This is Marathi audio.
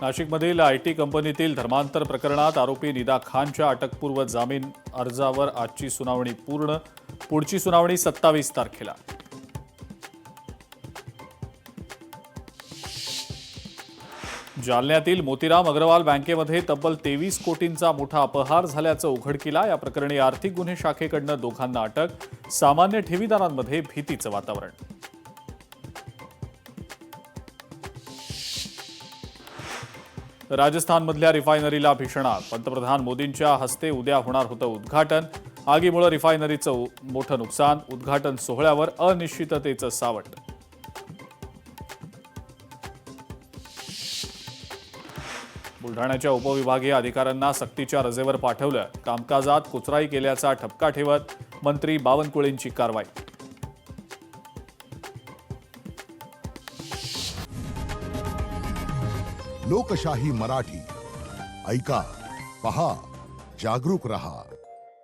नाशिकमधील आयटी कंपनीतील धर्मांतर प्रकरणात आरोपी निदा खानच्या अटकपूर्व जामीन अर्जावर आजची सुनावणी पूर्ण. पुढची सुनावणी 27 तारखेला. जालन्यातील मोतीराम अग्रवाल बँकेमध्ये तब्बल 23 कोटींचा मोठा अपहार झाल्याचं उघडकीला. या प्रकरणी आर्थिक गुन्हे शाखेकडनं दोघांना अटक. सामान्य ठेवीदारांमध्ये भीतीचं वातावरण. राजस्थानमधल्या रिफायनरीला भीषण आग. पंतप्रधान मोदींच्या हस्ते उद्या होणार होतं उद्घाटन. आगीमुळे रिफायनरीचं मोठं नुकसान. उद्घाटन सोहळ्यावर अनिश्चिततेचं सावट. बुलढाण्याच्या उपविभागीय अधिकाऱ्यांना सक्तीच्या रजेवर पाठवलं. कामकाजात कुचराई केल्याचा ठपका ठेवत मंत्री बावनकुळेंची कारवाई. लोकशाही मराठी ऐका, पहा, जागरूक रहा.